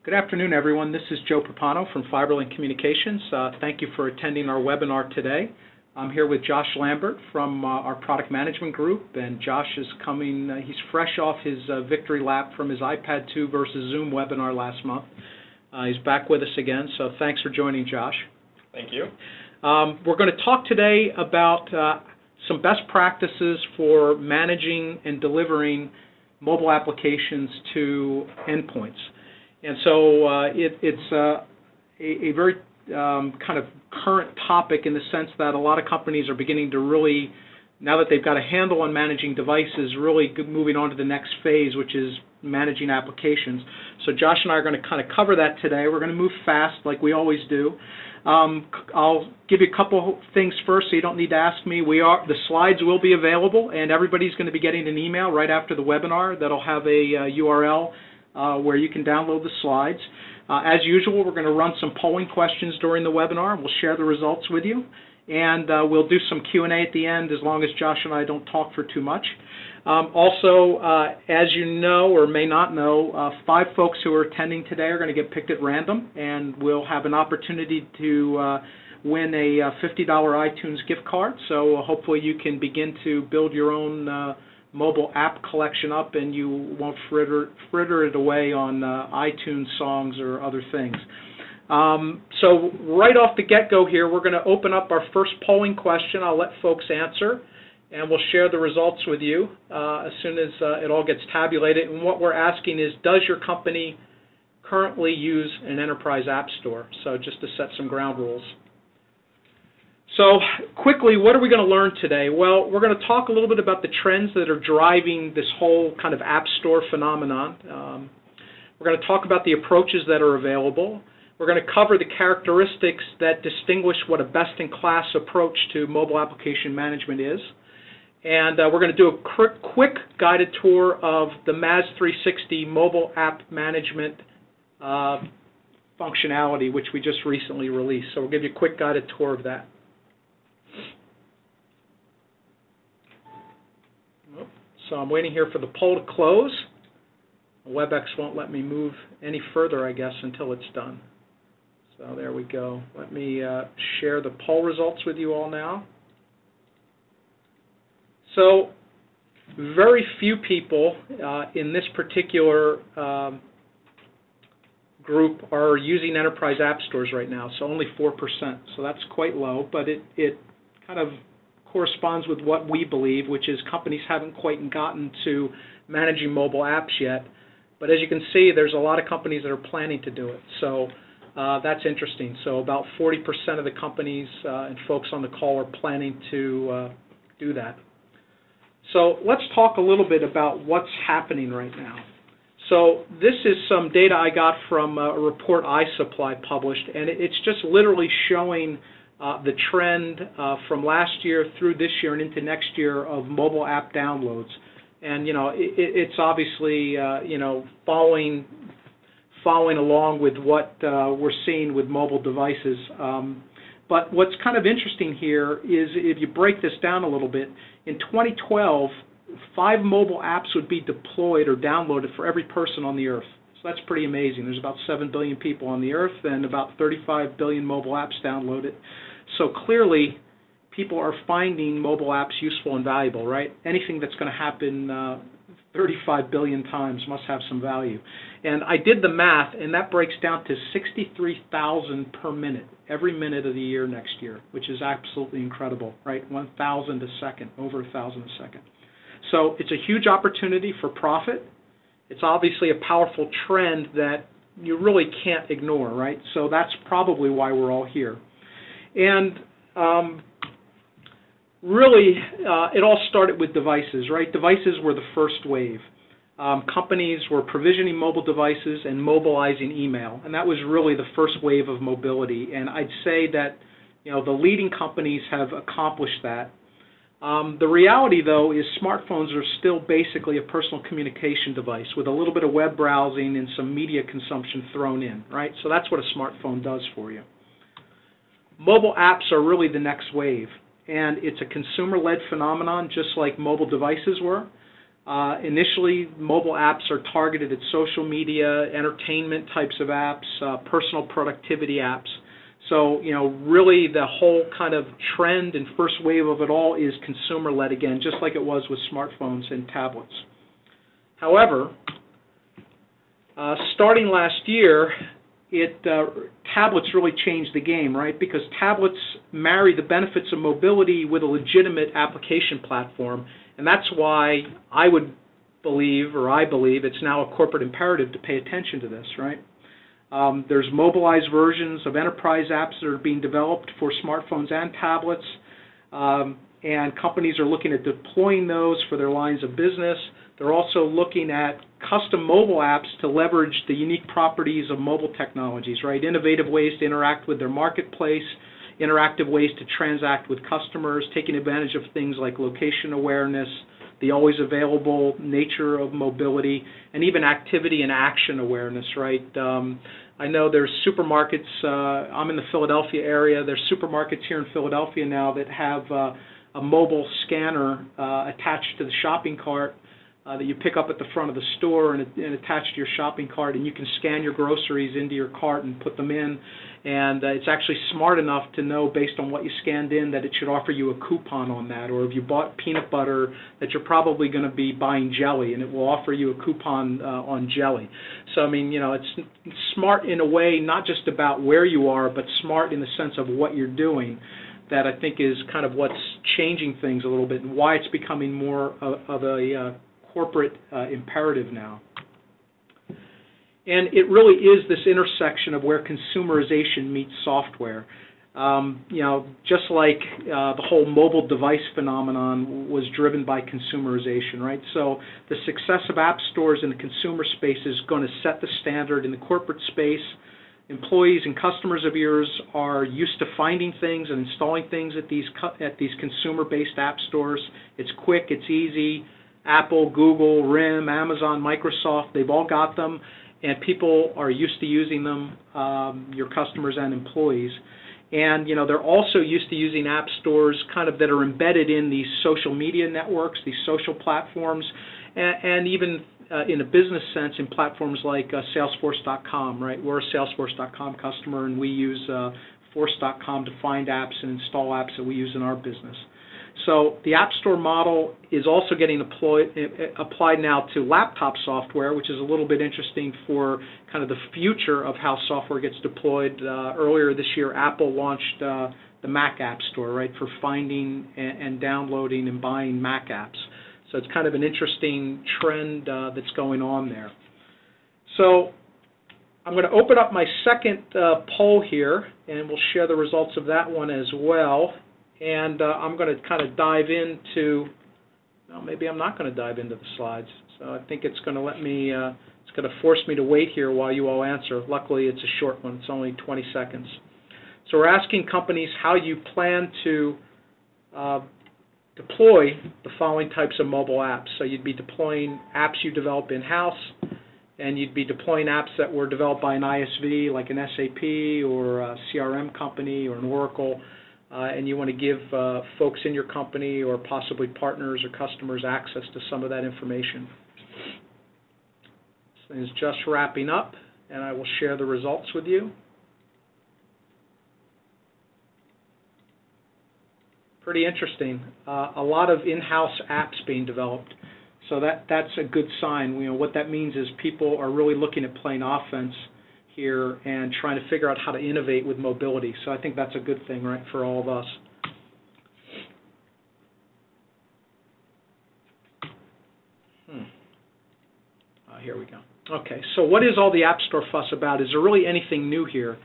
Good afternoon, everyone. This is Joe Papano from Fiberlink Communications. Thank you for attending our webinar today. I'm here with Josh Lambert from our product management group, and Josh is coming, he's fresh off his victory lap from his iPad 2 versus Zoom webinar last month. He's back with us again, so thanks for joining, Josh. Thank you. We're going to talk today about some best practices for managing and delivering mobile applications to endpoints. And so it's a very kind of current topic in the sense that a lot of companies are beginning to really, now that they've got a handle on managing devices, really moving on to the next phase, which is managing applications. So Josh and I are going to kind of cover that today. We're going to move fast like we always do. I'll give you a couple things first so you don't need to ask me. The slides will be available, and everybody's going to be getting an email right after the webinar that'll have a URL where you can download the slides. As usual, we're going to run some polling questions during the webinar. We'll share the results with you, and we'll do some Q&A at the end as long as Josh and I don't talk for too much. Also, as you know or may not know, 5 folks who are attending today are going to get picked at random, and we'll have an opportunity to win a $50 iTunes gift card. So hopefully you can begin to build your own mobile app collection up, and you won't fritter it away on iTunes songs or other things. So right off the get-go here, we're going to open up our first polling question. I'll let folks answer, and we'll share the results with you as soon as it all gets tabulated. And what we're asking is, does your company currently use an enterprise app store? So just to set some ground rules. So quickly, what are we going to learn today? Well, we're going to talk a little bit about the trends that are driving this whole kind of app store phenomenon. We're going to talk about the approaches that are available. We're going to cover the characteristics that distinguish what a best-in-class approach to mobile application management is. And we're going to do a quick guided tour of the MAS 360 mobile app management functionality, which we just recently released. So we'll give you a quick guided tour of that. So I'm waiting here for the poll to close. WebEx won't let me move any further, I guess, until it's done. So there we go. Let me share the poll results with you all now. So very few people in this particular group are using enterprise app stores right now, so only 4%. So that's quite low, but it kind of corresponds with what we believe, which is companies haven't quite gotten to managing mobile apps yet. But as you can see, there's a lot of companies that are planning to do it. So that's interesting. So about 40% of the companies and folks on the call are planning to do that. So let's talk a little bit about what's happening right now. So this is some data I got from a report iSupply published, and it's just literally showing the trend from last year through this year and into next year of mobile app downloads. And, you know, it's obviously, you know, following along with what we're seeing with mobile devices. But what's kind of interesting here is if you break this down a little bit, in 2012, 5 mobile apps would be deployed or downloaded for every person on the earth. So that's pretty amazing. There's about 7 billion people on the earth and about 35 billion mobile apps downloaded. So clearly, people are finding mobile apps useful and valuable, right? Anything that's going to happen 35 billion times must have some value. And I did the math, and that breaks down to 63,000 per minute, every minute of the year next year, which is absolutely incredible, right? 1,000 a second, over 1,000 a second. So it's a huge opportunity for profit. It's obviously a powerful trend that you really can't ignore, right? So that's probably why we're all here. And really, it all started with devices, right? Devices were the first wave. Companies were provisioning mobile devices and mobilizing email, and that was really the first wave of mobility. And I'd say that, you know, the leading companies have accomplished that. The reality, though, is smartphones are still basically a personal communication device with a little bit of web browsing and some media consumption thrown in, right? So that's what a smartphone does for you. Mobile apps are really the next wave, and it's a consumer-led phenomenon just like mobile devices were. Initially, mobile apps are targeted at social media, entertainment types of apps, personal productivity apps. So, really the whole kind of trend and first wave of it all is consumer-led again, just like it was with smartphones and tablets. However, starting last year, tablets really changed the game, right? Because tablets marry the benefits of mobility with a legitimate application platform, and that's why I believe it's now a corporate imperative to pay attention to this, right? There's mobilized versions of enterprise apps that are being developed for smartphones and tablets, and companies are looking at deploying those for their lines of business. They're also looking at custom mobile apps to leverage the unique properties of mobile technologies, right? Innovative ways to interact with their marketplace, interactive ways to transact with customers, taking advantage of things like location awareness, the always available nature of mobility, and even activity and action awareness, right? I know there's supermarkets, I'm in the Philadelphia area, there's supermarkets here in Philadelphia now that have a mobile scanner attached to the shopping cart that you pick up at the front of the store and attach to your shopping cart, and you can scan your groceries into your cart and put them in. And it's actually smart enough to know, based on what you scanned in, that it should offer you a coupon on that. Or if you bought peanut butter, that you're probably going to be buying jelly, and it will offer you a coupon on jelly. So, I mean, it's smart in a way, not just about where you are, but smart in the sense of what you're doing, that I think is kind of what's changing things a little bit and why it's becoming more of a corporate imperative now. And it really is this intersection of where consumerization meets software. Just like the whole mobile device phenomenon was driven by consumerization, right? So the success of app stores in the consumer space is going to set the standard in the corporate space. Employees and customers of yours are used to finding things and installing things at these consumer-based app stores. It's quick, it's easy. Apple, Google, RIM, Amazon, Microsoft, they've all got them, and people are used to using them, your customers and employees. And they're also used to using app stores kind of that are embedded in these social media networks, these social platforms, and even in a business sense in platforms like Salesforce.com, right? We're a Salesforce.com customer, and we use Force.com to find apps and install apps that we use in our business. So the App Store model is also getting applied now to laptop software, which is a little bit interesting for kind of the future of how software gets deployed. Earlier this year, Apple launched the Mac App Store, right, for finding and downloading and buying Mac apps. So it's kind of an interesting trend that's going on there. So I'm going to open up my second poll here, and we'll share the results of that one as well. And I'm going to kind of dive into, well, maybe I'm not going to dive into the slides. So I think it's going to let me, it's going to force me to wait here while you all answer. Luckily, it's a short one. It's only 20 seconds. So we're asking companies how you plan to deploy the following types of mobile apps. So you'd be deploying apps you develop in-house, and you'd be deploying apps that were developed by an ISV, like an SAP or a CRM company or an Oracle. And you want to give folks in your company or possibly partners or customers access to some of that information. This thing is just wrapping up, and I will share the results with you. Pretty interesting. A lot of in-house apps being developed. So that's a good sign. What that means is people are really looking at playing offense here and trying to figure out how to innovate with mobility. So I think that's a good thing, right, for all of us. Here we go. Okay, so what is all the App Store fuss about? Is there really anything new here?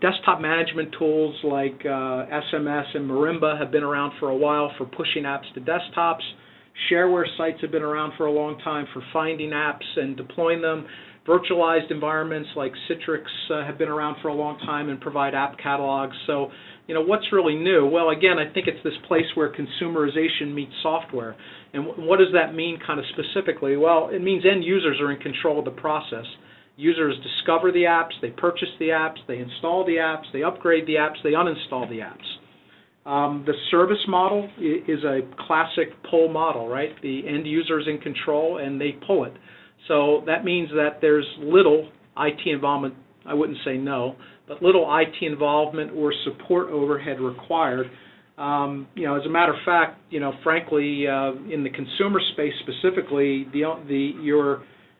Desktop management tools like SMS and Marimba have been around for a while for pushing apps to desktops. Shareware sites have been around for a long time for finding apps and deploying them. Virtualized environments like Citrix have been around for a long time and provide app catalogs. So, what's really new? Well, again, I think it's this place where consumerization meets software. And what does that mean kind of specifically? Well, it means end users are in control of the process. Users discover the apps, they purchase the apps, they install the apps, they upgrade the apps, they uninstall the apps. The service model is a classic pull model, right? The end user is in control and they pull it. So that means that there's little IT involvement, I wouldn't say no, but little IT involvement or support overhead required. As a matter of fact, frankly, in the consumer space specifically,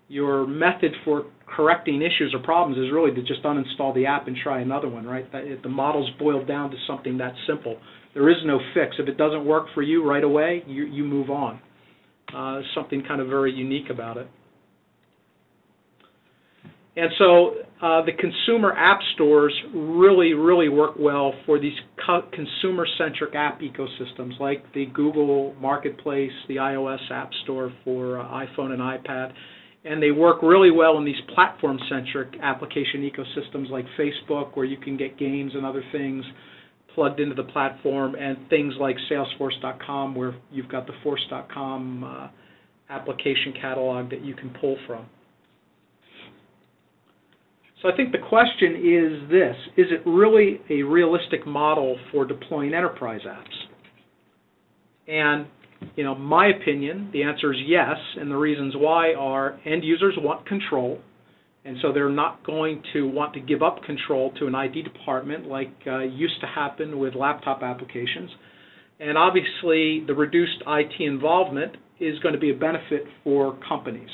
your method for correcting issues or problems is really to just uninstall the app and try another one, right? The model's boiled down to something that simple. There is no fix. If it doesn't work for you right away, you move on. Something kind of very unique about it. And so the consumer app stores really work well for these consumer-centric app ecosystems like the Google Marketplace, the iOS App Store for iPhone and iPad. And they work really well in these platform-centric application ecosystems like Facebook, where you can get games and other things plugged into the platform, and things like Salesforce.com, where you've got the Force.com application catalog that you can pull from. So I think the question is this: is it really a realistic model for deploying enterprise apps? And my opinion, the answer is yes, and the reasons why are end users want control, and so they're not going to want to give up control to an IT department like used to happen with laptop applications. And obviously, the reduced IT involvement is going to be a benefit for companies.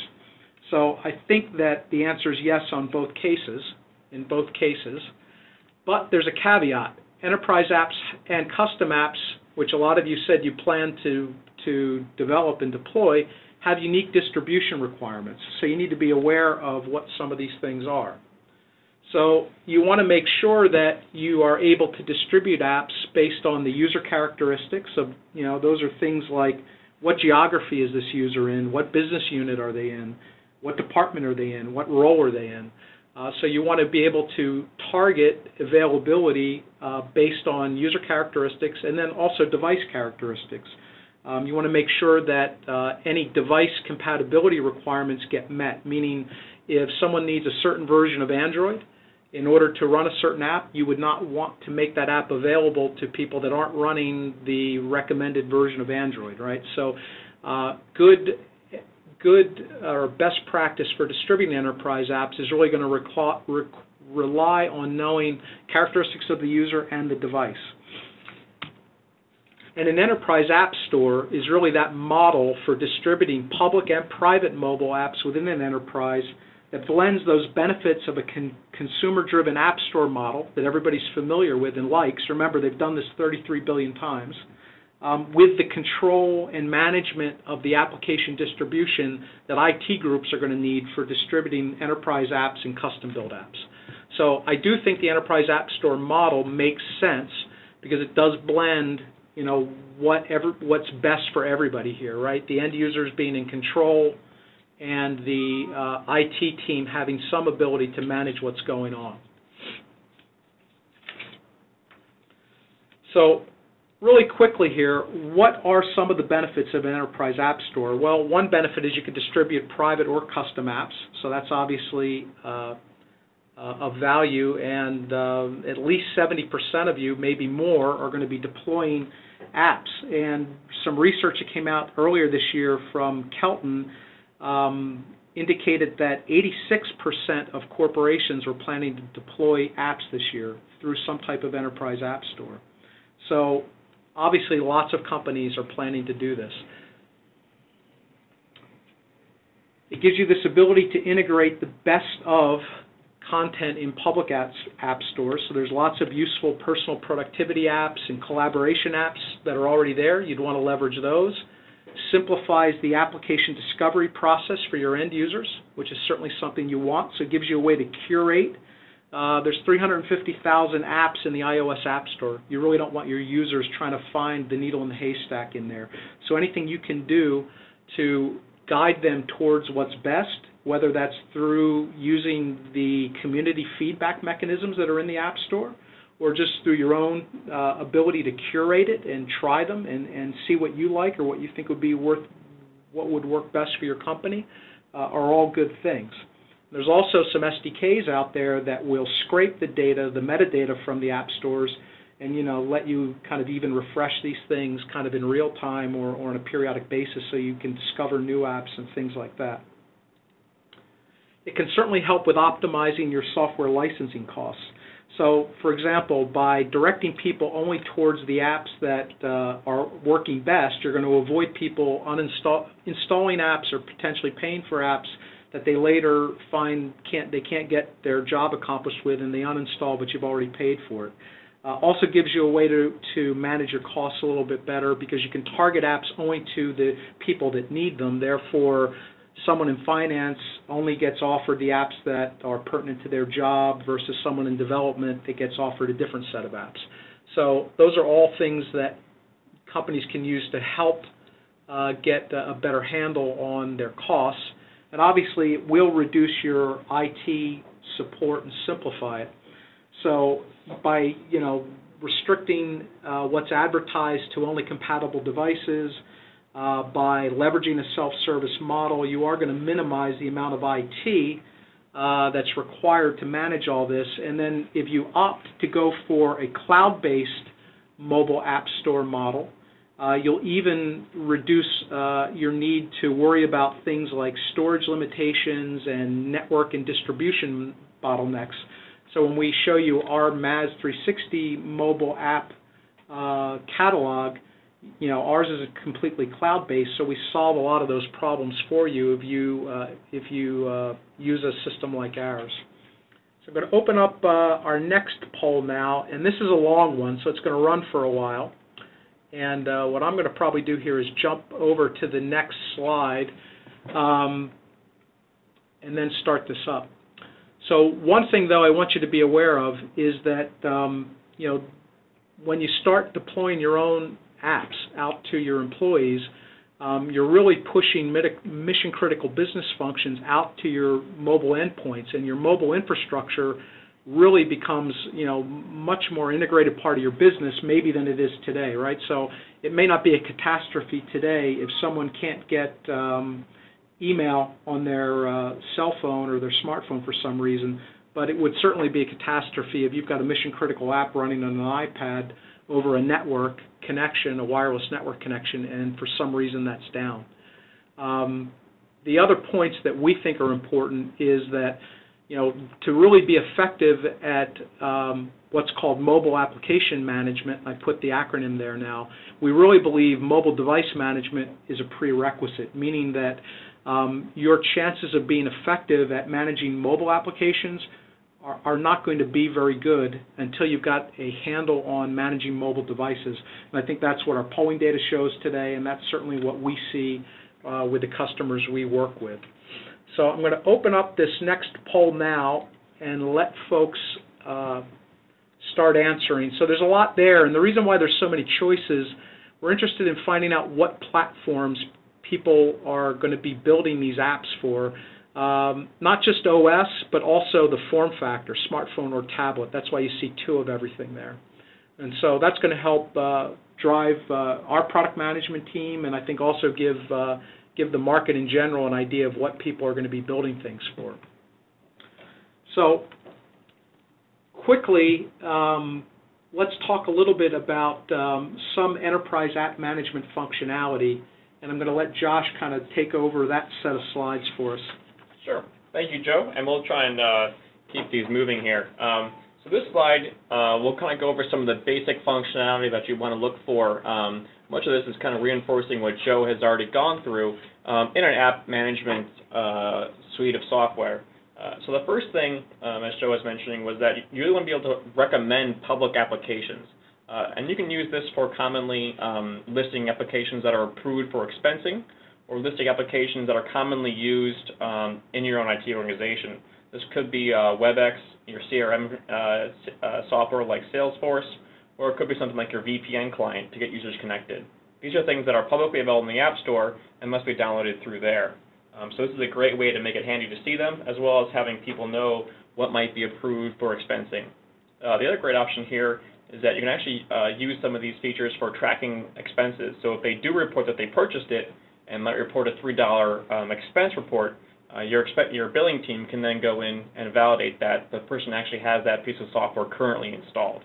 So I think that the answer is yes on both cases, in both cases, but there's a caveat. Enterprise apps and custom apps, which a lot of you said you plan to develop and deploy, have unique distribution requirements. So you need to be aware of what some of these things are. So you want to make sure that you are able to distribute apps based on the user characteristics of, those are things like what geography is this user in, what business unit are they in, what department are they in, what role are they in. So you want to be able to target availability based on user characteristics and then also device characteristics. You want to make sure that any device compatibility requirements get met, meaning if someone needs a certain version of Android in order to run a certain app, you would not want to make that app available to people that aren't running the recommended version of Android, right? So good or best practice for distributing enterprise apps is really going to rely on knowing characteristics of the user and the device. And an enterprise app store is really that model for distributing public and private mobile apps within an enterprise that blends those benefits of a consumer-driven app store model that everybody's familiar with and likes. Remember, they've done this 33 billion times. With the control and management of the application distribution that IT groups are going to need for distributing enterprise apps and custom-built apps. So I do think the enterprise app store model makes sense because it does blend, what's best for everybody here, right? The end users being in control and the IT team having some ability to manage what's going on. So really quickly here, what are some of the benefits of an enterprise app store? Well, one benefit is you can distribute private or custom apps, so that's obviously of value, and at least 70% of you, maybe more, are going to be deploying apps. And some research that came out earlier this year from Kelton indicated that 86% of corporations were planning to deploy apps this year through some type of enterprise app store. So obviously, lots of companies are planning to do this. It gives you this ability to integrate the best of content in public app stores. So there's lots of useful personal productivity apps and collaboration apps that are already there. You'd want to leverage those. Simplifies the application discovery process for your end users, which is certainly something you want. So it gives you a way to curate. There's 350,000 apps in the iOS App Store. You really don't want your users trying to find the needle in the haystack in there. So anything you can do to guide them towards what's best, whether that's through using the community feedback mechanisms that are in the App Store, or just through your own ability to curate it and try them and see what you like or what you think would be what would work best for your company, are all good things. There's also some SDKs out there that will scrape the data, the metadata from the app stores, and let you kind of even refresh these things kind of in real time or on a periodic basis, so you can discover new apps and things like that. It can certainly help with optimizing your software licensing costs. So, for example, by directing people only towards the apps that are working best, you're going to avoid people installing apps or potentially paying for apps that they later find they can't get their job accomplished with, and they uninstall, but you've already paid for it. Also gives you a way to manage your costs a little bit better, because you can target apps only to the people that need them. Therefore, someone in finance only gets offered the apps that are pertinent to their job versus someone in development that gets offered a different set of apps. So those are all things that companies can use to help get a better handle on their costs. And obviously, it will reduce your IT support and simplify it. So by restricting what's advertised to only compatible devices, by leveraging a self-service model, you are going to minimize the amount of IT that's required to manage all this. And then if you opt to go for a cloud-based mobile app store model, you'll even reduce your need to worry about things like storage limitations and network and distribution bottlenecks. So when we show you our MAS 360 mobile app catalog, ours is completely cloud-based, so we solve a lot of those problems for you if you use a system like ours. So I'm going to open up our next poll now, and this is a long one, so it's going to run for a while. And what I'm going to probably do here is jump over to the next slide and then start this up. So one thing, though, I want you to be aware of is that when you start deploying your own apps out to your employees, you're really pushing mission-critical business functions out to your mobile endpoints, and your mobile infrastructure really becomes, much more integrated part of your business maybe than it is today, right? So it may not be a catastrophe today if someone can't get email on their cell phone or their smartphone for some reason, but it would certainly be a catastrophe if you've got a mission-critical app running on an iPad over a network connection, a wireless network connection, and for some reason that's down. The other points that we think are important is that to really be effective at what's called mobile application management, I put the acronym there now, we really believe mobile device management is a prerequisite, meaning that your chances of being effective at managing mobile applications are not going to be very good until you've got a handle on managing mobile devices. And I think that's what our polling data shows today, and that's certainly what we see with the customers we work with. So I'm going to open up this next poll now and let folks start answering. So there's a lot there, and the reason why there's so many choices, we're interested in finding out what platforms people are going to be building these apps for. Not just OS, but also the form factor, smartphone or tablet. That's why you see two of everything there. And so that's going to help drive our product management team, and I think also give the market in general an idea of what people are going to be building things for. So quickly, let's talk a little bit about some enterprise app management functionality, and I'm going to let Josh kind of take over that set of slides for us. Sure. Thank you, Joe, and we'll try and keep these moving here. So this slide, we'll kind of go over some of the basic functionality that you want to look for. Much of this is kind of reinforcing what Joe has already gone through in an app management suite of software. So the first thing, as Joe was mentioning, was that you really want to be able to recommend public applications. And you can use this for commonly listing applications that are approved for expensing, or listing applications that are commonly used in your own IT organization. This could be WebEx, your CRM software like Salesforce, or it could be something like your VPN client to get users connected. These are things that are publicly available in the App Store and must be downloaded through there. So this is a great way to make it handy to see them, as well as having people know what might be approved for expensing. The other great option here is that you can actually use some of these features for tracking expenses. So if they do report that they purchased it, and might report a $3 expense report, your billing team can then go in and validate that the person actually has that piece of software currently installed.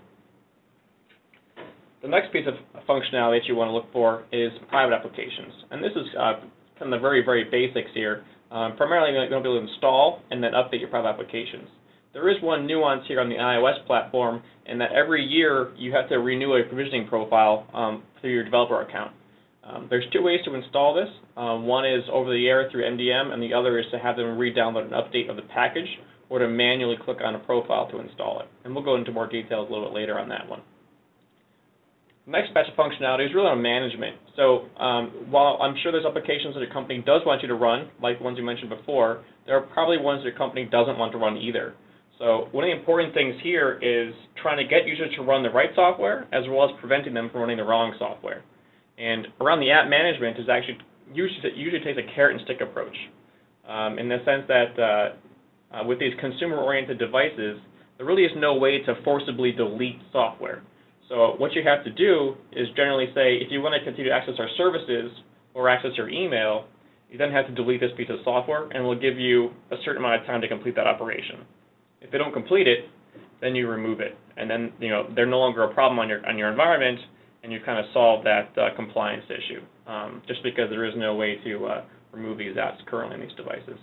The next piece of functionality that you want to look for is private applications. And this is kind of the very, very basics here. Primarily, you're going to be able to install and then update your private applications. There is one nuance here on the iOS platform in that every year you have to renew a provisioning profile through your developer account. There's two ways to install this. One is over the air through MDM, and the other is to have them re-download an update of the package or to manually click on a profile to install it. And we'll go into more details a little bit later on that one. The next batch of functionality is really on management. So while I'm sure there's applications that a company does want you to run, like the ones you mentioned before, there are probably ones that a company doesn't want to run either. So one of the important things here is trying to get users to run the right software as well as preventing them from running the wrong software. And around the app management is actually usually takes a carrot and stick approach in the sense that with these consumer-oriented devices, there really is no way to forcibly delete software. So what you have to do is generally say, if you want to continue to access our services or access your email, you then have to delete this piece of software, and we'll give you a certain amount of time to complete that operation. If they don't complete it, then you remove it, and then they're no longer a problem on your environment, and you kind of solve that compliance issue, just because there is no way to remove these apps currently on these devices.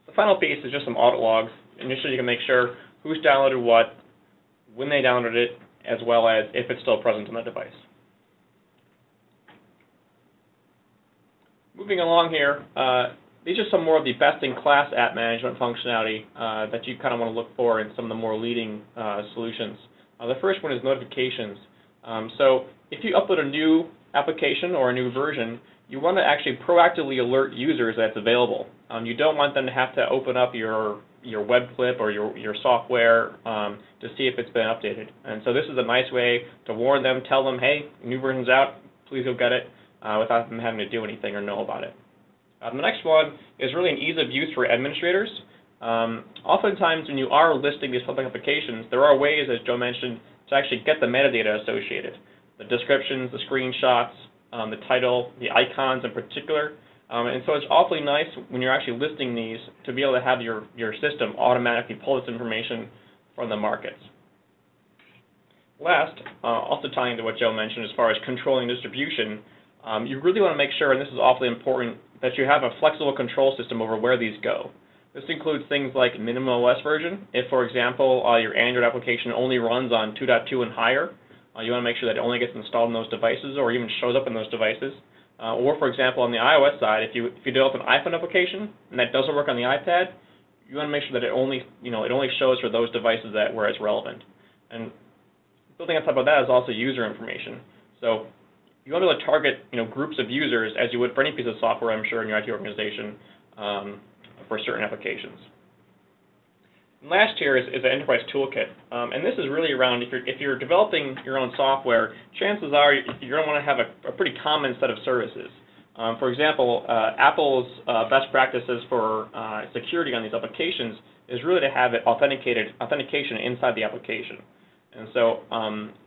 The final piece is just some audit logs. Initially, you can make sure who's downloaded what, when they downloaded it, as well as if it's still present on the device. Moving along here, these are some more of the best-in-class app management functionality that you kind of want to look for in some of the more leading solutions. The first one is notifications. So if you upload a new application or a new version, you want to actually proactively alert users that it's available. You don't want them to have to open up your web clip or your software to see if it's been updated. And so this is a nice way to warn them, tell them, hey, new version's out, please go get it, without them having to do anything or know about it. The next one is really an ease of use for administrators. Oftentimes when you are listing these public applications, there are ways, as Joe mentioned, to actually get the metadata associated. The descriptions, the screenshots, the title, the icons in particular. And so it's awfully nice when you're actually listing these to be able to have your system automatically pull this information from the markets. Last, also tying into what Joe mentioned as far as controlling distribution, you really want to make sure, and this is awfully important, that you have a flexible control system over where these go. This includes things like minimum OS version. If, for example, your Android application only runs on 2.2 and higher, you want to make sure that it only gets installed on those devices or even shows up on those devices. Or, for example, on the iOS side, if you develop an iPhone application and that doesn't work on the iPad, you want to make sure that it only shows for those devices where it's relevant. And building on top of that is also user information. So you want to be able to target groups of users as you would for any piece of software, I'm sure, in your IT organization for certain applications. And last here is the Enterprise Toolkit, and this is really around if you're developing your own software, chances are you're going to want to have a pretty common set of services. For example, Apple's best practices for security on these applications is really to have it authentication inside the application. And so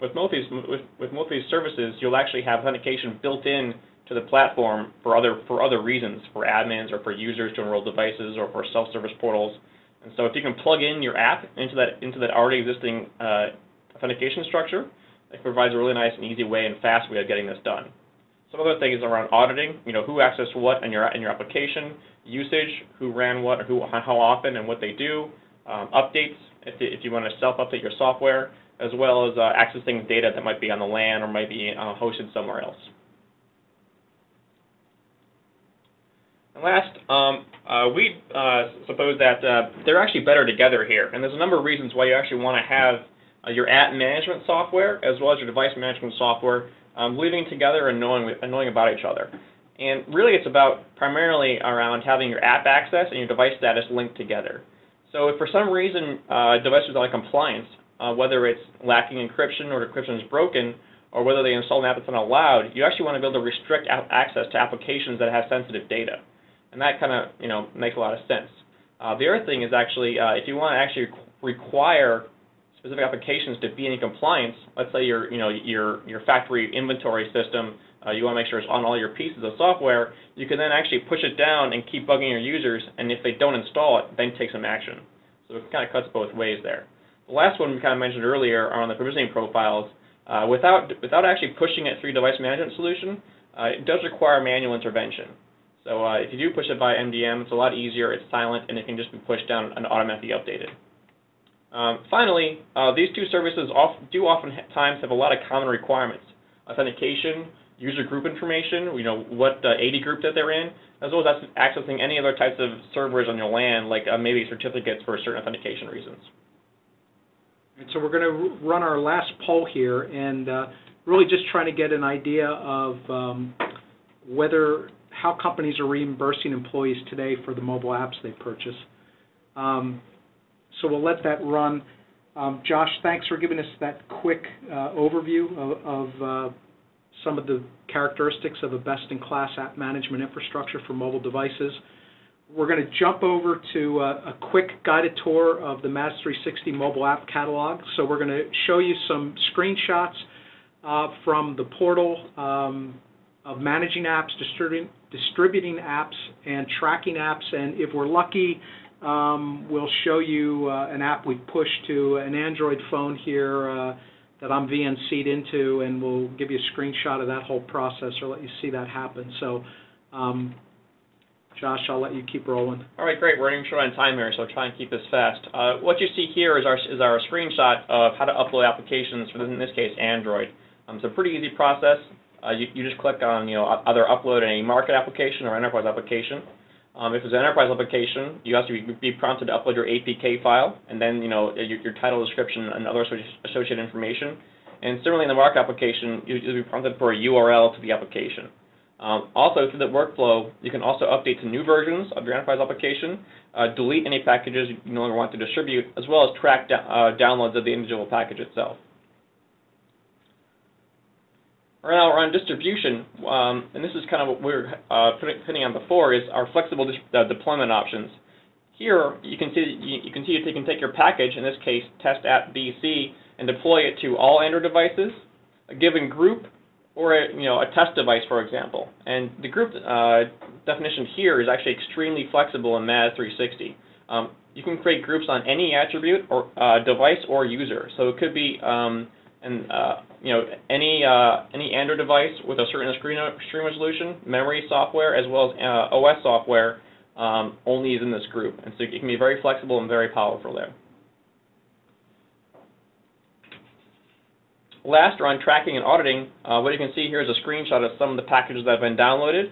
with most of these services, you'll actually have authentication built in to the platform for other reasons, for admins or for users to enroll devices or for self-service portals. And so if you can plug in your app into that already existing authentication structure, it provides a really nice and easy way and fast way of getting this done. Some other things around auditing, who accessed what in your application, usage, who ran what, or how often and what they do, updates if you want to self-update your software, as well as accessing data that might be on the LAN or might be hosted somewhere else. And last, we suppose that they're actually better together here, and there's a number of reasons why you actually want to have your app management software as well as your device management software living together and knowing about each other. And really it's about primarily around having your app access and your device status linked together. So if for some reason a device is out of compliance, whether it's lacking encryption or encryption is broken, or whether they install an app that's not allowed, you actually want to be able to restrict access to applications that have sensitive data. And that kind of makes a lot of sense. The other thing is actually if you want to actually require specific applications to be in compliance, let's say your factory inventory system, you want to make sure it's on all your pieces of software, you can then actually push it down and keep bugging your users, and if they don't install it, then take some action. So it kind of cuts both ways there. The last one we kind of mentioned earlier are on the provisioning profiles. Without actually pushing it through device management solution, it does require manual intervention. So if you do push it by MDM, it's a lot easier, it's silent, and it can just be pushed down and automatically updated. Finally, these two services do oftentimes have a lot of common requirements. Authentication, user group information, what AD group that they're in, as well as accessing any other types of servers on your LAN, like maybe certificates for certain authentication reasons. And so we're going to run our last poll here, and really just trying to get an idea of how companies are reimbursing employees today for the mobile apps they purchase. So we'll let that run. Josh, thanks for giving us that quick overview of some of the characteristics of a best-in-class app management infrastructure for mobile devices. We're going to jump over to a quick guided tour of the MAS 360 mobile app catalog. So we're going to show you some screenshots from the portal of managing apps, distributing apps, and tracking apps. And if we're lucky, we'll show you an app we pushed to an Android phone here that I'm VNC'd into, and we'll give you a screenshot of that whole process or let you see that happen. So, Josh, I'll let you keep rolling. All right, great. We're running short on time here, so I'll try and keep this fast. What you see here is our screenshot of how to upload applications for, in this case, Android. It's a pretty easy process. You just click on either upload a market application or enterprise application. If it's an enterprise application, you have to be prompted to upload your APK file, and then your title, description, and other associated information. And similarly, in the market application, you'll be prompted for a URL to the application. Also, through the workflow, you can also update to new versions of your enterprise application, delete any packages you no longer want to distribute, as well as track downloads of the individual package itself. Right now we're on distribution, and this is kind of what we were putting on before, is our flexible deployment options. Here you can see you can take your package, in this case test app BC, and deploy it to all Android devices, a given group, or a test device, for example. And the group definition here is actually extremely flexible in MAS 360. You can create groups on any attribute or device or user. So it could be any Android device with a certain screen resolution, memory software, as well as OS software only is in this group. And so it can be very flexible and very powerful there. Last, around tracking and auditing, what you can see here is a screenshot of some of the packages that have been downloaded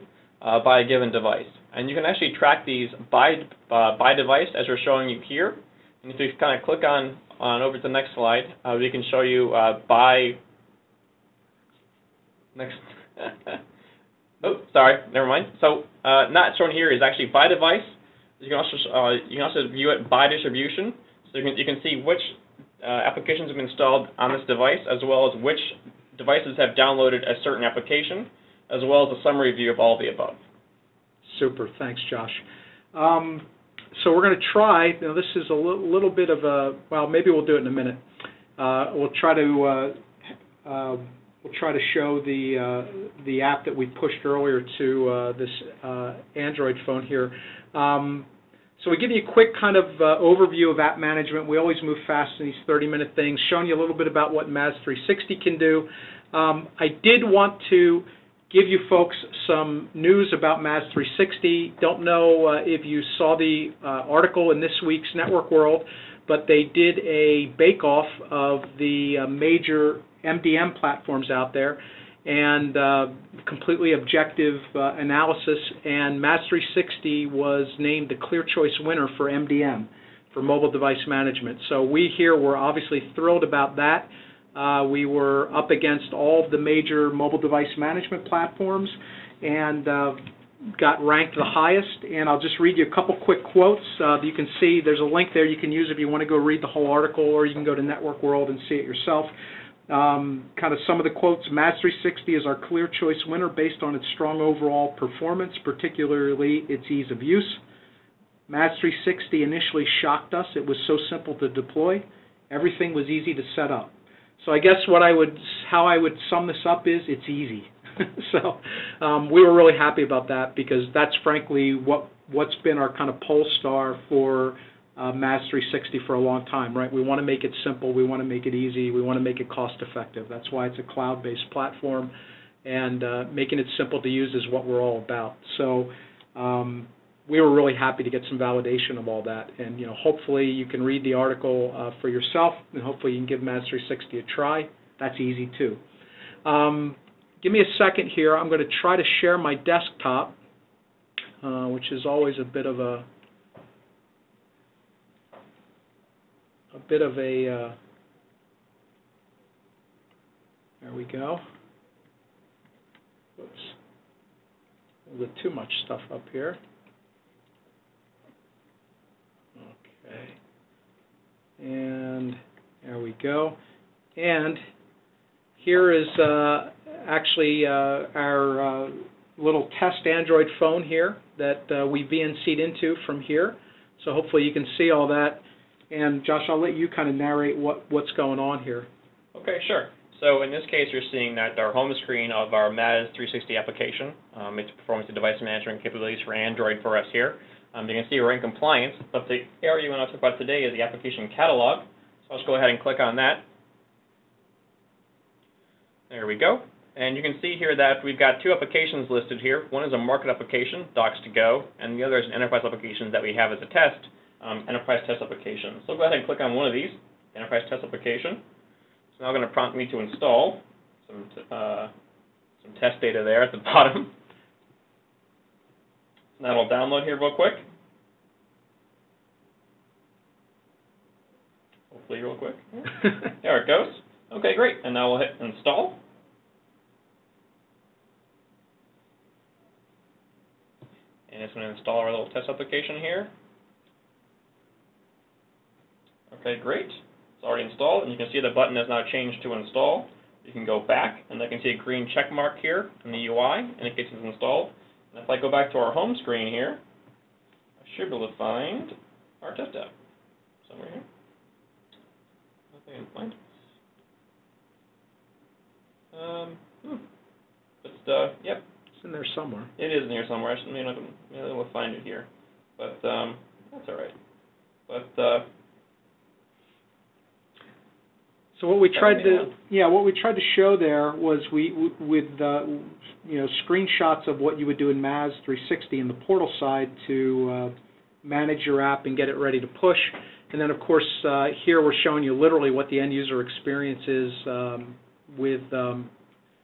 by a given device. And you can actually track these by device, as we're showing you here. And if you kind of click on over to the next slide, we can show you by next. Oh, sorry, never mind. So not shown here is actually by device. You can also view it by distribution. So you can see which applications have been installed on this device, as well as which devices have downloaded a certain application, as well as a summary view of all the above. Super, thanks, Josh. So we're going to try. This is a little bit of a, well, maybe we'll do it in a minute. We'll try to show the app that we pushed earlier to this Android phone here. So we give you a quick kind of overview of app management. We always move fast in these 30-minute things, showing you a little bit about what MAS 360 can do. I did want to give you folks some news about MAS 360. Don't know if you saw the article in this week's Network World, but they did a bake-off of the major MDM platforms out there, and completely objective analysis, and MAS 360 was named the clear choice winner for MDM, for mobile device management. So we here were obviously thrilled about that. We were up against all of the major mobile device management platforms and got ranked the highest. And I'll just read you a couple quick quotes. You can see there's a link there you can use if you want to go read the whole article, or you can go to Network World and see it yourself. Kind of some of the quotes. MAS 360 is our clear choice winner based on its strong overall performance, particularly its ease of use. MAS 360 initially shocked us. It was so simple to deploy. Everything was easy to set up. So I guess how I would sum this up is it's easy. So we were really happy about that, because that's frankly what's been our kind of poll star for MAS 360 for a long time, right? We want to make it simple, we want to make it easy, we want to make it cost effective. That's why it's a cloud-based platform, and making it simple to use is what we're all about. So we were really happy to get some validation of all that, and hopefully you can read the article for yourself, and hopefully you can give MAS 360 a try. That's easy too. Give me a second here. I'm going to try to share my desktop, which is always a bit of a there we go. Whoops. A little too much stuff up here. Okay. And there we go. And here is actually our little test Android phone here that we VNC'd into from here. So hopefully you can see all that. And Josh, I'll let you kind of narrate what's going on here. Okay, sure. So in this case, you're seeing that our home screen of our MAS 360 application. It's performance and device management capabilities for Android for us here. You can see we're in compliance, but the area you want to talk about today is the application catalog. So I'll just go ahead and click on that. There we go. And you can see here that we've got two applications listed here. One is a market application, Docs2Go, and the other is an enterprise application that we have as a test, enterprise test application. So I'll go ahead and click on one of these, enterprise test application. It's now going to prompt me to install some test data there at the bottom. Now it'll download here real quick. Hopefully real quick. There it goes. Okay, great. And now we'll hit install. And it's going to install our little test application here. Okay, great. It's already installed, and you can see the button has now changed to install. You can go back, and I can see a green check mark here in the UI, indicates it's installed. And if I go back to our home screen here, I should be able to find our test app somewhere here. Nothing I can find. Yep. It's in there somewhere. It is in here somewhere. I may not be able to find it here, but that's all right. But so what we tried to show there was with screenshots of what you would do in MAS 360 in the portal side to manage your app and get it ready to push, and then of course here we're showing you literally what the end user experience is with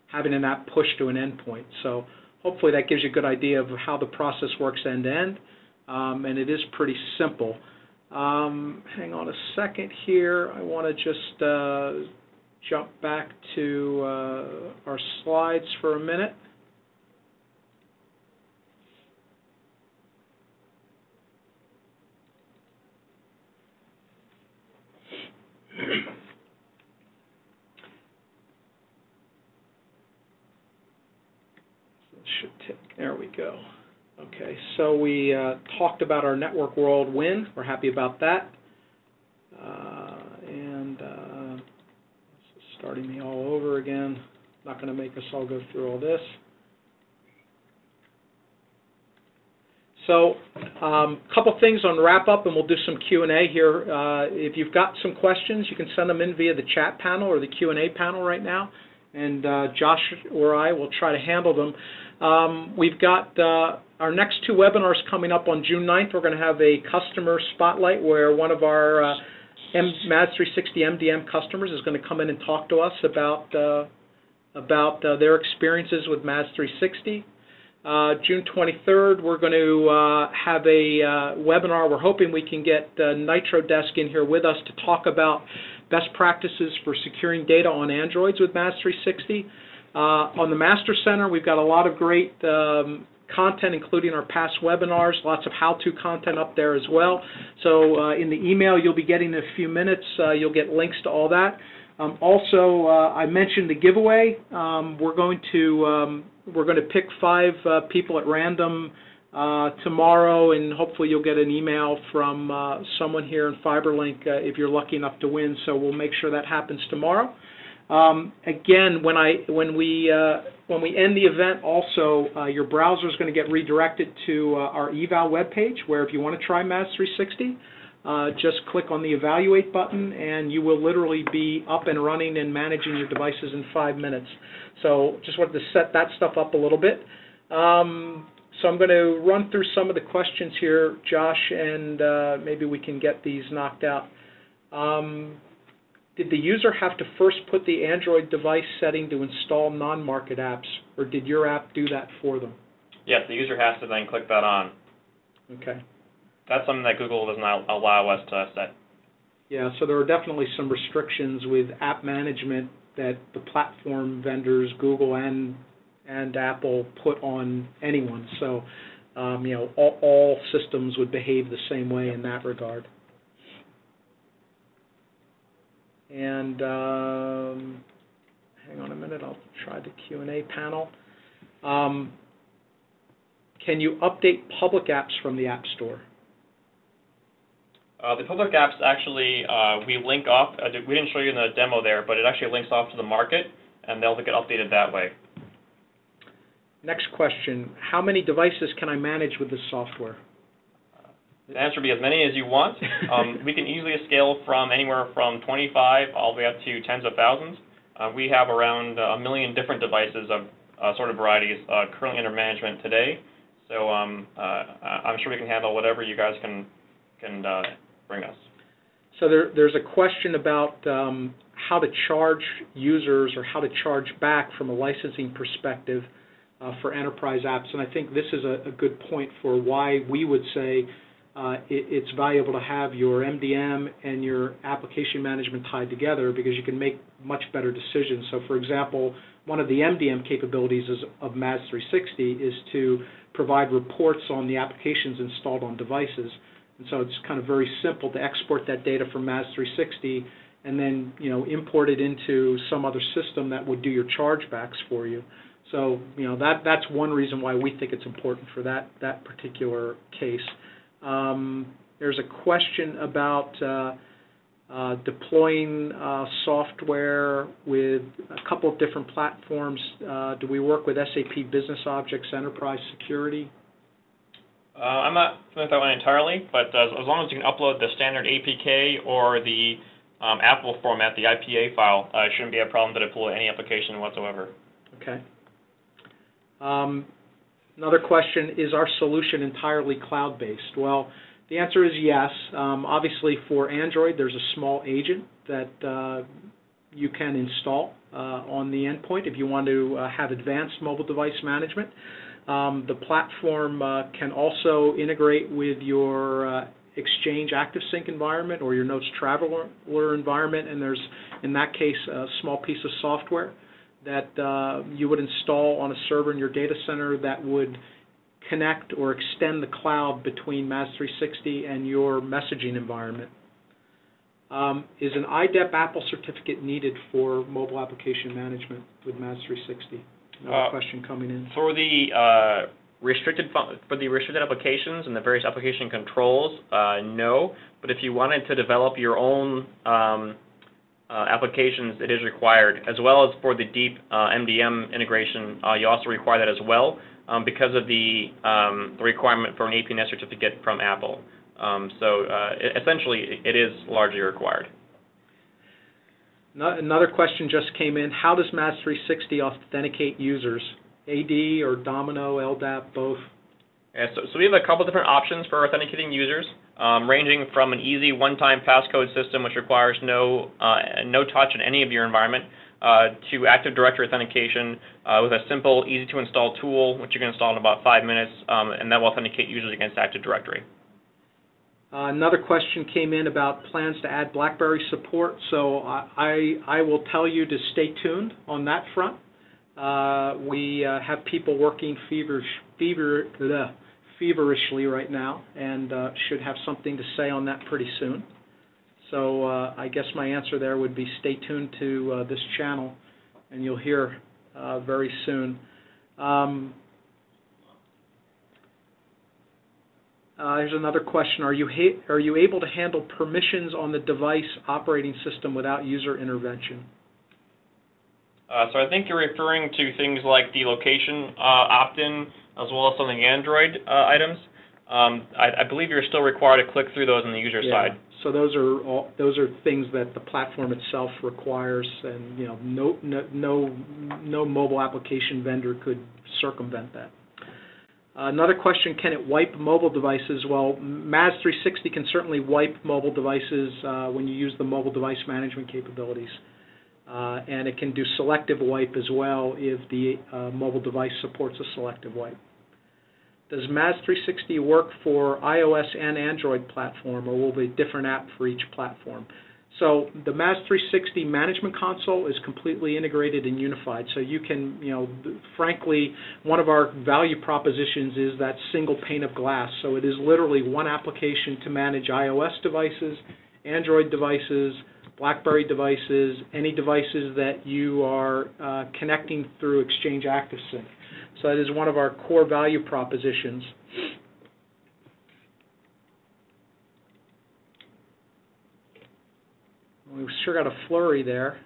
having an app push to an endpoint. So hopefully that gives you a good idea of how the process works end to end, and it is pretty simple. Hang on a second here. I want to just jump back to our slides for a minute. There we go. Okay, so we talked about our Network World win. We're happy about that. This is starting me all over again. Not going to make us all go through all this. So a couple things on wrap-up, and we'll do some Q&A here. If you've got some questions, you can send them in via the chat panel or the Q&A panel right now, and Josh or I will try to handle them. We've got our next two webinars coming up on June 9th. We're going to have a customer spotlight where one of our MAS 360 MDM customers is going to come in and talk to us about their experiences with MAS 360. June 23rd, we're going to have a webinar. We're hoping we can get NitroDesk in here with us to talk about best practices for securing data on Androids with MAS 360. On the Master Center, we've got a lot of great content, including our past webinars, lots of how-to content up there as well. So in the email you'll be getting in a few minutes, you'll get links to all that. Also, I mentioned the giveaway. We're going to pick 5 people at random tomorrow, and hopefully you'll get an email from someone here in FiberLink if you're lucky enough to win. So we'll make sure that happens tomorrow. Again, when we end the event, also your browser is going to get redirected to our eval webpage, where if you want to try MAS 360, just click on the Evaluate button, and you will literally be up and running and managing your devices in 5 minutes. So just wanted to set that stuff up a little bit. So I'm going to run through some of the questions here, Josh, and maybe we can get these knocked out. Did the user have to first put the Android device setting to install non-market apps, or did your app do that for them? Yes, the user has to then click that on. Okay. That's something that Google doesn't allow us to set. Yeah, so there are definitely some restrictions with app management that the platform vendors, Google and Apple, put on anyone. So, you know, all systems would behave the same way in that regard. And hang on a minute, I'll try the Q&A panel. Can you update public apps from the App Store? The public apps actually, we link off. We didn't show you in the demo there, but it actually links off to the market, and they'll get updated that way. Next question. How many devices can I manage with this software? The answer would be as many as you want. We can easily scale from anywhere from 25 all the way up to tens of thousands. We have around 1 million different devices of sort of varieties currently under management today. So I'm sure we can handle whatever you guys can bring us. So there's a question about how to charge users or how to charge back from a licensing perspective for enterprise apps, and I think this is a good point for why we would say it's valuable to have your MDM and your application management tied together, because you can make much better decisions. So for example, one of the MDM capabilities of MAS 360 is to provide reports on the applications installed on devices. And so it's kind of very simple to export that data from MAS 360 and then, you know, import it into some other system that would do your chargebacks for you. So, you know, that's one reason why we think it's important for that particular case. There's a question about deploying software with a couple of different platforms. Do we work with SAP Business Objects Enterprise Security? I'm not familiar with that one entirely, but as long as you can upload the standard APK or the Apple format, the IPA file, it shouldn't be a problem to deploy any application whatsoever. Okay. Another question, is our solution entirely cloud-based? Well, the answer is yes. Obviously, for Android, there's a small agent that you can install on the endpoint if you want to have advanced mobile device management. The platform can also integrate with your Exchange ActiveSync environment or your Notes Traveler environment, and there's, in that case, a small piece of software that you would install on a server in your data center that would connect or extend the cloud between MAS 360 and your messaging environment. Is an IDEP Apple certificate needed for mobile application management with MAS 360? Another question coming in. For the restricted applications and the various application controls, no. But if you wanted to develop your own applications, it is required, as well as for the deep MDM integration. You also require that as well because of the requirement for an APNS certificate from Apple. So essentially, it is largely required. Another question just came in. How does MAS 360 authenticate users? AD or Domino, LDAP, both? Yeah, so we have a couple different options for authenticating users, ranging from an easy one-time passcode system, which requires no touch in any of your environment, to Active Directory authentication with a simple, easy-to-install tool, which you can install in about 5 minutes, and that will authenticate users against Active Directory. Another question came in about plans to add BlackBerry support. So I will tell you to stay tuned on that front. We have people working feverishly right now, and should have something to say on that pretty soon. So I guess my answer there would be stay tuned to this channel, and you'll hear very soon. Here's another question. Are you able to handle permissions on the device operating system without user intervention? So I think you're referring to things like the location opt-in, as well as some of the Android items. I believe you're still required to click through those on the user side. So those are things that the platform itself requires, and no mobile application vendor could circumvent that. Another question: can it wipe mobile devices? Well, MAZ 360 can certainly wipe mobile devices when you use the mobile device management capabilities, and it can do selective wipe as well if the mobile device supports a selective wipe. Does MAZ 360 work for iOS and Android platform, or will it be a different app for each platform? So the MAZ 360 management console is completely integrated and unified. So you can, frankly, one of our value propositions is that single pane of glass. So it is literally one application to manage iOS devices, Android devices, BlackBerry devices, any devices that you are connecting through Exchange ActiveSync. So that is one of our core value propositions. We've sure got a flurry there.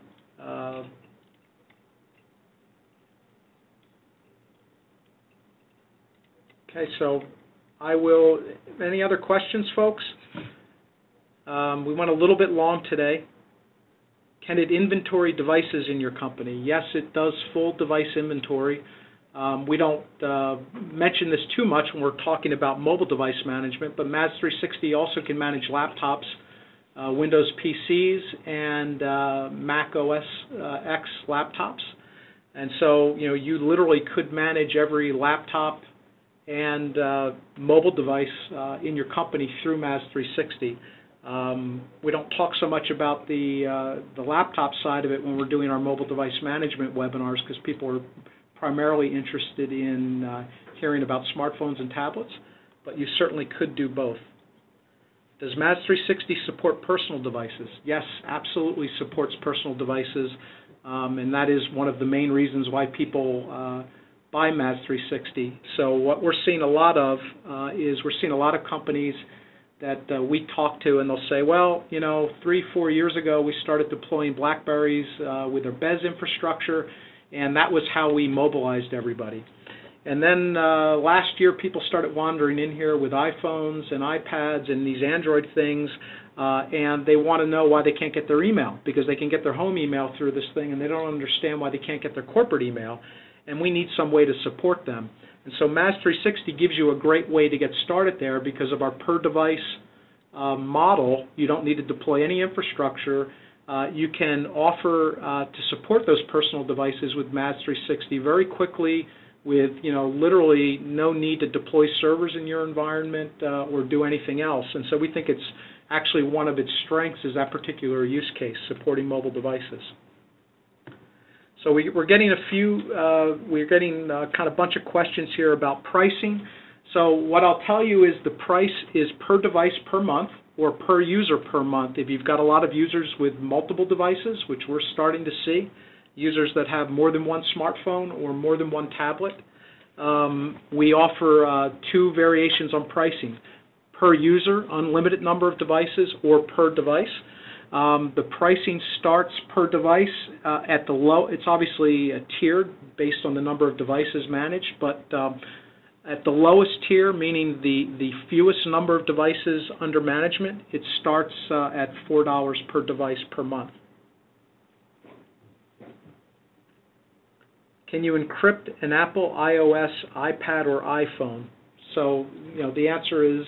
Okay, so any other questions, folks? We went a little bit long today. Can it inventory devices in your company? Yes, it does full device inventory. We don't mention this too much when we're talking about mobile device management, but MAZ 360 also can manage laptops, Windows PCs, and Mac OS X laptops. And so, you literally could manage every laptop and mobile device in your company through MAZ 360. We don't talk so much about the laptop side of it when we're doing our mobile device management webinars, because people are primarily interested in hearing about smartphones and tablets, but you certainly could do both. Does MAZ 360 support personal devices? Yes, absolutely supports personal devices, and that is one of the main reasons why people buy MAZ 360. So what we're seeing a lot of is we're seeing a lot of companies that we talk to, and they'll say, well, 3-4 years ago we started deploying BlackBerries with our BES infrastructure, and that was how we mobilized everybody. And then last year people started wandering in here with iPhones and iPads and these Android things, and they want to know why they can't get their email, because they can get their home email through this thing, and they don't understand why they can't get their corporate email, and we need some way to support them. And so MAZ 360 gives you a great way to get started there because of our per-device model. You don't need to deploy any infrastructure. You can offer to support those personal devices with MAZ 360 very quickly with literally no need to deploy servers in your environment or do anything else. And so we think it's actually one of its strengths is that particular use case, supporting mobile devices. So we're getting kind of bunch of questions here about pricing. So what I'll tell you is the price is per device per month or per user per month. If you've got a lot of users with multiple devices, which we're starting to see, users that have more than one smartphone or more than one tablet, we offer two variations on pricing: per user, unlimited number of devices, or per device. The pricing starts per device at the low. It's obviously tiered based on the number of devices managed, but at the lowest tier, meaning the fewest number of devices under management, it starts at $4 per device per month. Can you encrypt an Apple iOS, iPad, or iPhone? So, the answer is...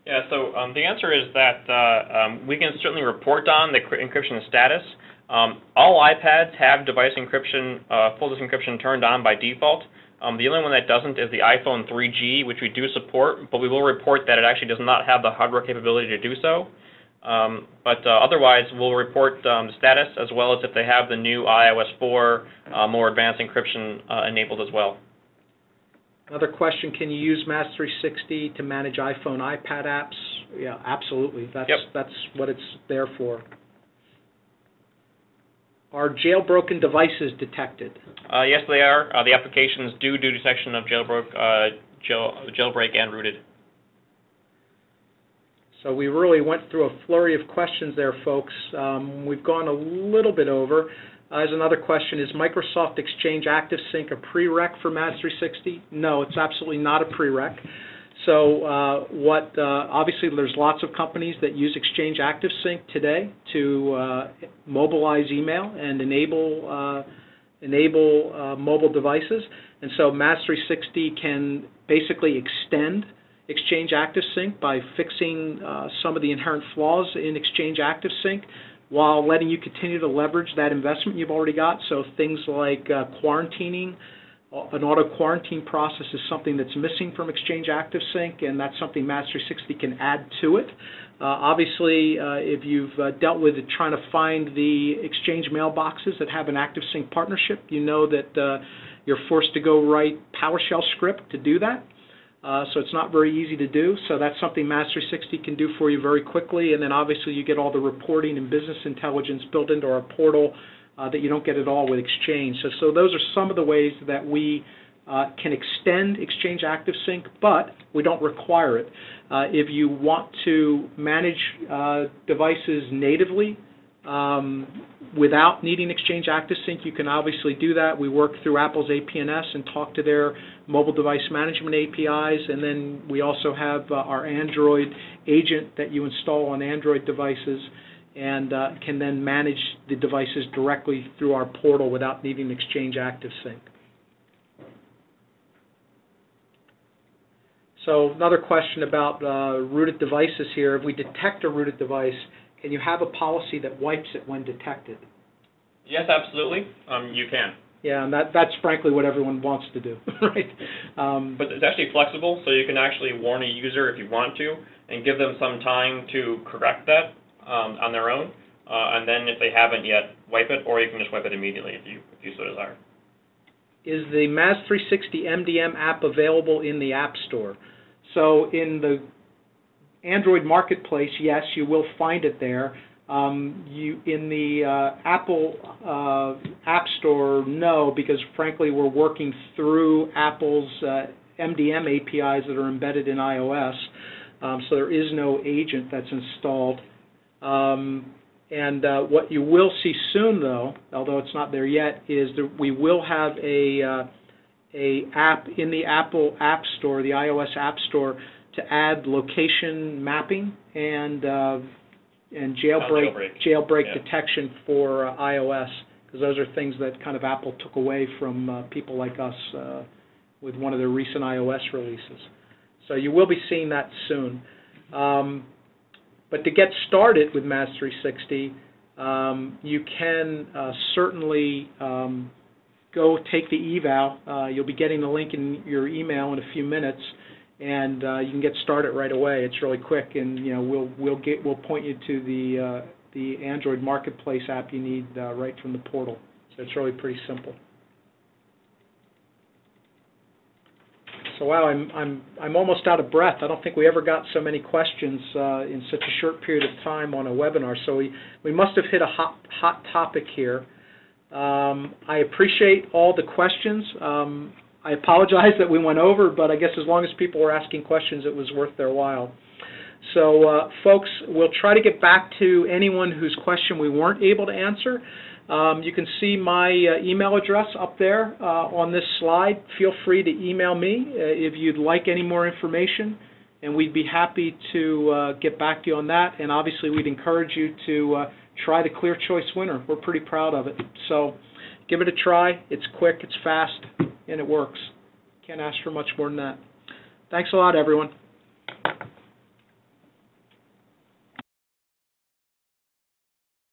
Yeah, so the answer is that we can certainly report on the encryption status. All iPads have device encryption, full disk encryption turned on by default. The only one that doesn't is the iPhone 3G, which we do support, but we will report that it actually does not have the hardware capability to do so. But otherwise, we'll report the status as well as if they have the new iOS 4 more advanced encryption enabled as well. Another question: can you use MAZ 360 to manage iPhone, iPad apps? Yeah, absolutely. That's what it's there for. Are jailbroken devices detected? Yes, they are. The applications do detection of jailbreak and rooted. So we really went through a flurry of questions there, folks. We've gone a little bit over. There's another question: is Microsoft Exchange ActiveSync a prereq for MAZ 360? No, it's absolutely not a prereq. So obviously there's lots of companies that use Exchange ActiveSync today to mobilize email and enable mobile devices. And so MAS360 can basically extend Exchange ActiveSync by fixing some of the inherent flaws in Exchange ActiveSync while letting you continue to leverage that investment you've already got. So things like quarantining, an auto-quarantine process is something that's missing from Exchange ActiveSync, and that's something MAS360 can add to it. Obviously, if you've dealt with trying to find the Exchange mailboxes that have an ActiveSync partnership, you know that you're forced to go write PowerShell script to do that. So it's not very easy to do. So that's something MAS360 can do for you very quickly. And then obviously you get all the reporting and business intelligence built into our portal that you don't get at all with Exchange. So those are some of the ways that we can extend Exchange ActiveSync, but we don't require it. If you want to manage devices natively without needing Exchange ActiveSync, you can obviously do that. We work through Apple's APNS and talk to their mobile device management APIs, and then we also have our Android agent that you install on Android devices and can then manage the devices directly through our portal without needing Exchange ActiveSync. So another question about rooted devices here. If we detect a rooted device, can you have a policy that wipes it when detected? Yes, absolutely. You can. Yeah, and that's frankly what everyone wants to do, right? But it's actually flexible, so you can actually warn a user if you want to and give them some time to correct that on their own, and then if they haven't yet, wipe it, or you can just wipe it immediately if you so desire. Is the MAS360 MDM app available in the App Store? So in the Android Marketplace, yes, you will find it there. In the Apple App Store, no, because frankly we're working through Apple's MDM APIs that are embedded in iOS, so there is no agent that's installed. And what you will see soon, though, although it's not there yet, is that we will have a app in the Apple App Store, the iOS App Store, to add location mapping and jailbreak detection for iOS, because those are things that kind of Apple took away from people like us with one of their recent iOS releases. So you will be seeing that soon. But to get started with MAS360, you can certainly go take the eval. You'll be getting the link in your email in a few minutes, and you can get started right away. It's really quick, and we'll point you to the Android Marketplace app you need right from the portal. So it's really pretty simple. So wow, I'm almost out of breath. I don't think we ever got so many questions in such a short period of time on a webinar. So we must have hit a hot topic here. I appreciate all the questions. I apologize that we went over, but I guess as long as people were asking questions, it was worth their while. So folks, we'll try to get back to anyone whose question we weren't able to answer. You can see my email address up there on this slide. Feel free to email me if you'd like any more information, and we'd be happy to get back to you on that. And obviously, we'd encourage you to try the Clear Choice winner. We're pretty proud of it. So give it a try. It's quick, it's fast, and it works. Can't ask for much more than that. Thanks a lot, everyone.